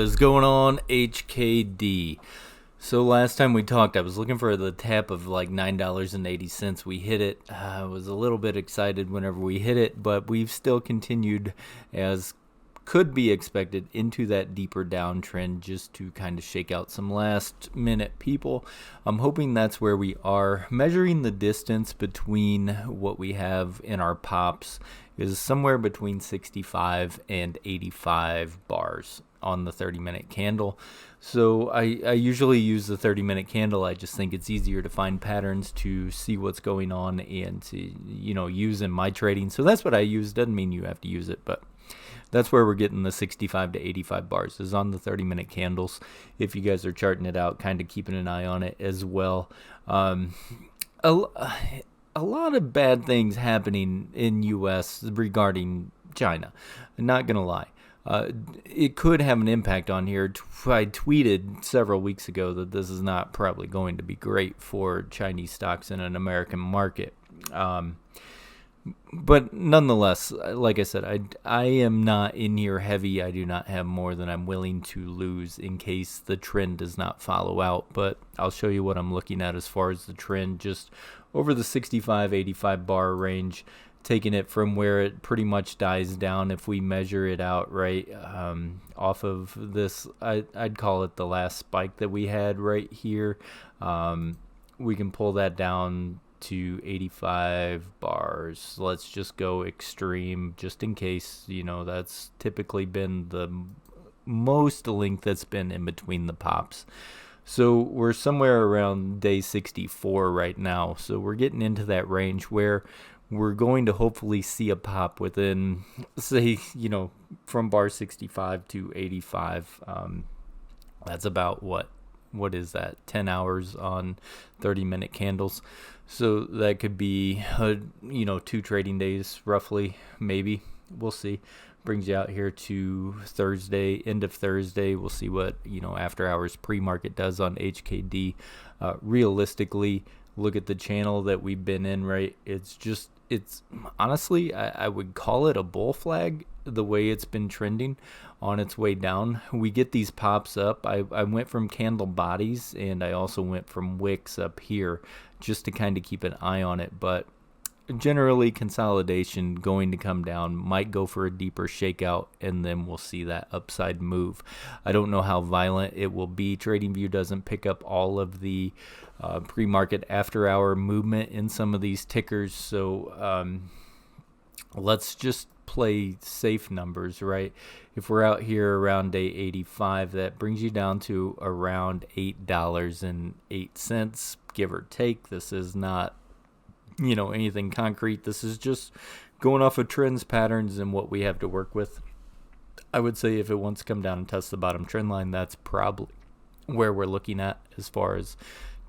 What is going on, HKD? So last time we talked, I was looking for the tap of like $9.80. We hit it. I was a little bit excited whenever we hit it, but we've still continued, as could be expected, into that deeper downtrend just to kind of shake out some last minute people. I'm hoping that's where we are. Measuring the distance between what we have in our pops is somewhere between 65 and 85 bars on the 30-minute candle. So I usually use the 30-minute candle. I just think it's easier to find patterns, to see what's going on, and to use in my trading. So that's what I use. Doesn't mean you have to use it, but that's where we're getting the 65 to 85 bars, is on the 30-minute candles. If you guys are charting it out, kind of keeping an eye on it as well. A lot of bad things happening in U.S. regarding China. I'm not going to lie. It could have an impact on here. I tweeted several weeks ago that this is not probably going to be great for Chinese stocks in an American market. But nonetheless, like I said, I am not in here heavy. I do not have more than I'm willing to lose in case the trend does not follow out. But I'll show you what I'm looking at as far as the trend, just over the 65-85 bar range, taking it from where it pretty much dies down. If we measure it out right off of this, I'd call it the last spike that we had right here. We can pull that down to 85 bars. Let's just go extreme, just in case. That's typically been the most length that's been in between the pops. So we're somewhere around day 64 right now. So we're getting into that range where we're going to hopefully see a pop within, say, from bar 65 to 85. That's about what is that, 10 hours on 30-minute candles. So that could be 2 trading days roughly, maybe. We'll see. Brings you out here to Thursday, end of Thursday. We'll see what after hours pre-market does on HKD. Realistically, look at the channel that we've been in, right? It's honestly, I would call it a bull flag, the way it's been trending on its way down. We get these pops up. I went from candle bodies, and I also went from wicks up here just to kind of keep an eye on it. But generally, consolidation going to come down, might go for a deeper shakeout, and then we'll see that upside move. I don't know how violent it will be. TradingView doesn't pick up all of the pre-market after-hour movement in some of these tickers, so let's just play safe numbers, right? If we're out here around day 85, that brings you down to around $8.08, give or take. This is not anything concrete. This is just going off of trends, patterns, and what we have to work with. I would say if it wants to come down and test the bottom trend line, that's probably where we're looking at as far as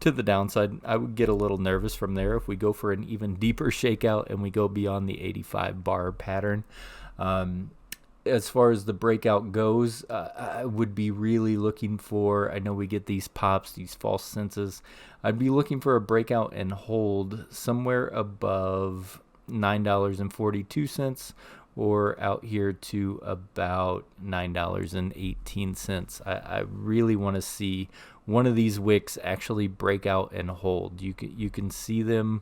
to the downside. I would get a little nervous from there if we go for an even deeper shakeout and we go beyond the 85 bar pattern. As far as the breakout goes, I would be really looking for, I know we get these pops, these false senses. I'd be looking for a breakout and hold somewhere above $9.42 or out here to about $9.18. I really want to see one of these wicks actually break out and hold. You can see them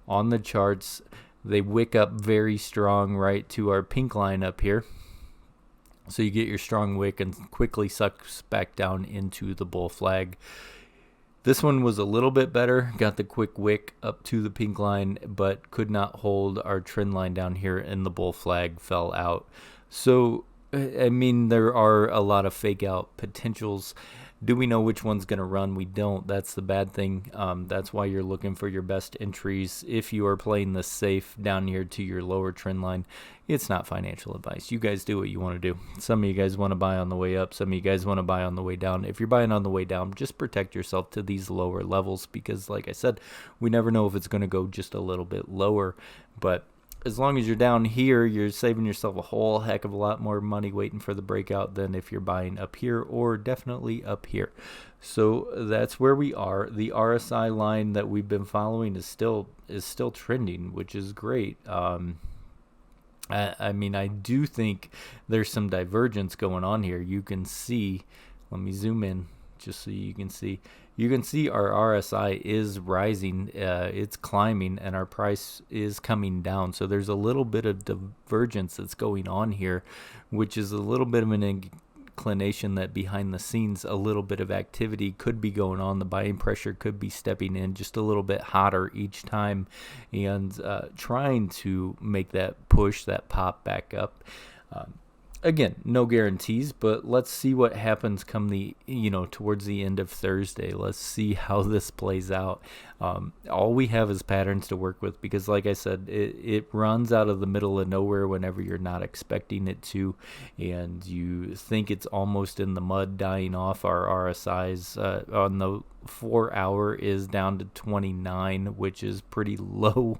on the charts. They wick up very strong right to our pink line up here. So you get your strong wick and quickly sucks back down into the bull flag. This one was a little bit better. Got the quick wick up to the pink line, but could not hold our trend line down here, and the bull flag fell out. So, there are a lot of fake out potentials. Do we know which one's going to run? We don't. That's the bad thing. That's why you're looking for your best entries. If you are playing this safe down here to your lower trend line, it's not financial advice. You guys do what you want to do. Some of you guys want to buy on the way up. Some of you guys want to buy on the way down. If you're buying on the way down, just protect yourself to these lower levels because, like I said, we never know if it's going to go just a little bit lower. But as long as you're down here, you're saving yourself a whole heck of a lot more money waiting for the breakout than if you're buying up here or definitely up here. So that's where we are. The RSI line that we've been following is still trending, which is great. I mean, I do think there's some divergence going on here. You can see, let me zoom in just so you can see. You can see our RSI is rising, it's climbing, and our price is coming down. So there's a little bit of divergence that's going on here, which is a little bit of an inclination that behind the scenes a little bit of activity could be going on. The buying pressure could be stepping in just a little bit hotter each time and trying to make that push, that pop back up. Again, no guarantees, but let's see what happens come towards the end of Thursday. Let's see how this plays out. All we have is patterns to work with because, like I said, it runs out of the middle of nowhere whenever you're not expecting it to, and you think it's almost in the mud, dying off. Our RSIs on the 4 hour is down to 29, which is pretty low.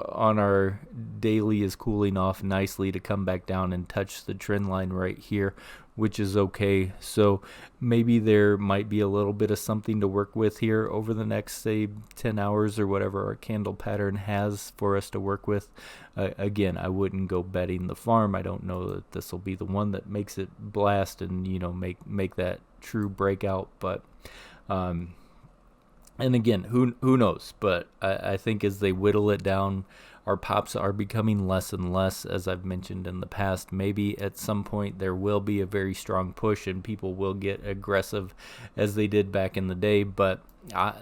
On our daily is cooling off nicely to come back down and touch the trend line right here, which is okay. So maybe there might be a little bit of something to work with here over the next, say, 10 hours or whatever our candle pattern has for us to work with. Again, I wouldn't go betting the farm. I don't know that this will be the one that makes it blast and, make that true breakout, but and again, who knows? But I think as they whittle it down, our pops are becoming less and less, as I've mentioned in the past. Maybe at some point there will be a very strong push and people will get aggressive as they did back in the day. But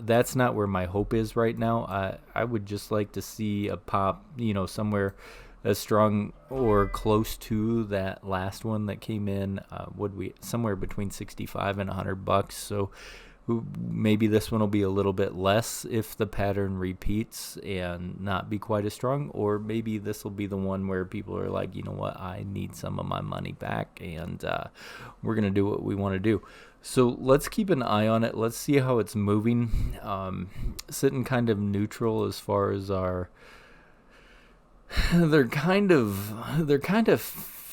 that's not where my hope is right now. I would just like to see a pop, somewhere as strong or close to that last one that came in. Somewhere between 65 and $100. So maybe this one will be a little bit less if the pattern repeats and not be quite as strong, or maybe this will be the one where people are like, you know what, I need some of my money back, and we're going to do what we want to do. So let's keep an eye on it. Let's see how it's moving. Sitting kind of neutral as far as our they're kind of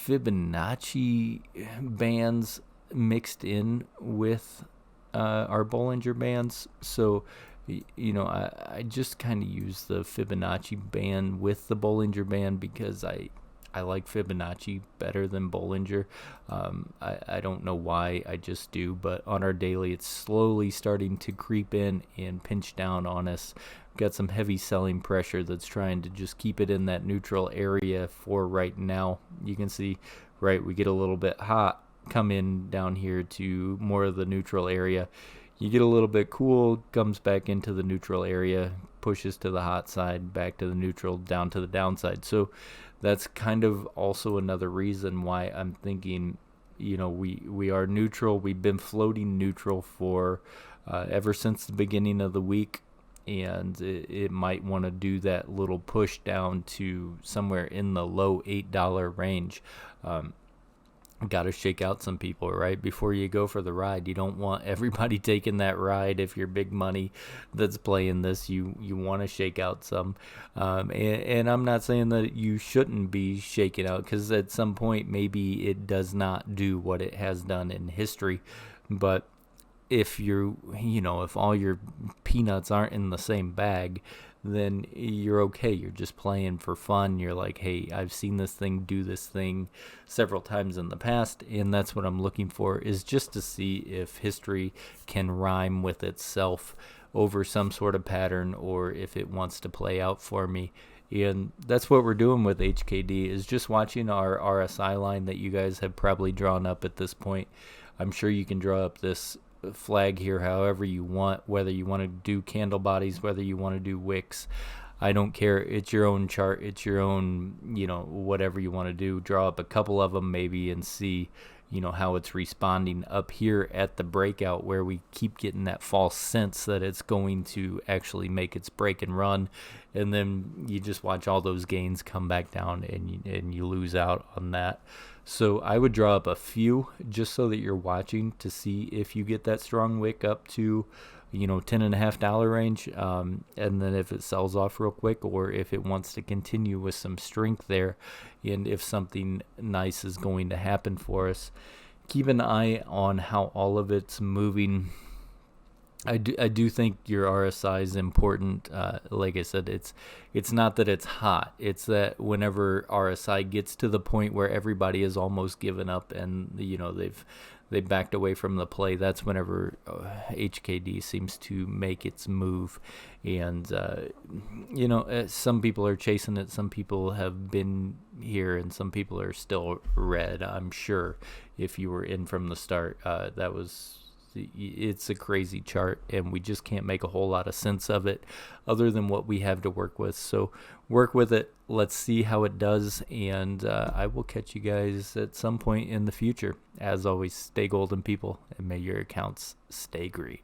Fibonacci bands mixed in with our Bollinger Bands. So, I just kind of use the Fibonacci band with the Bollinger Band because I like Fibonacci better than Bollinger. I don't know why, I just do. But on our daily, it's slowly starting to creep in and pinch down on us. Got some heavy selling pressure that's trying to just keep it in that neutral area for right now. You can see, right, we get a little bit hot, come in down here to more of the neutral area. You get a little bit cool, comes back into the neutral area, pushes to the hot side, back to the neutral, down to the downside. So that's kind of also another reason why I'm thinking, we are neutral. We've been floating neutral for ever since the beginning of the week, and it might want to do that little push down to somewhere in the low $8 range. Got to shake out some people, right? Before you go for the ride, you don't want everybody taking that ride. If you're big money that's playing this, you want to shake out some. And I'm not saying that you shouldn't be shaking out, because at some point maybe it does not do what it has done in history. But if if all your peanuts aren't in the same bag, then you're okay. You're just playing for fun. You're like, hey, I've seen this thing do this thing several times in the past, and that's what I'm looking for, is just to see if history can rhyme with itself over some sort of pattern, or if it wants to play out for me. And that's what we're doing with HKD, is just watching our RSI line that you guys have probably drawn up at this point. I'm sure you can draw up this flag here however you want, whether you want to do candle bodies, whether you want to do wicks. I don't care. It's your own chart. It's your own, whatever you want to do. Draw up a couple of them maybe and see, how it's responding up here at the breakout, where we keep getting that false sense that it's going to actually make its break and run. And then you just watch all those gains come back down, and you lose out on that. So I would draw up a few just so that you're watching to see if you get that strong wick up to, $10.50 range. And then if it sells off real quick, or if it wants to continue with some strength there, and if something nice is going to happen for us. Keep an eye on how all of it's moving. I do think your RSI is important. Like I said, it's not that it's hot. It's that whenever RSI gets to the point where everybody has almost given up and they backed away from the play, that's whenever HKD seems to make its move. And some people are chasing it. Some people have been here, and some people are still red. I'm sure if you were in from the start, it's a crazy chart, and we just can't make a whole lot of sense of it other than what we have to work with. So work with it. Let's see how it does, and I will catch you guys at some point in the future. As always, stay golden, people, and may your accounts stay green.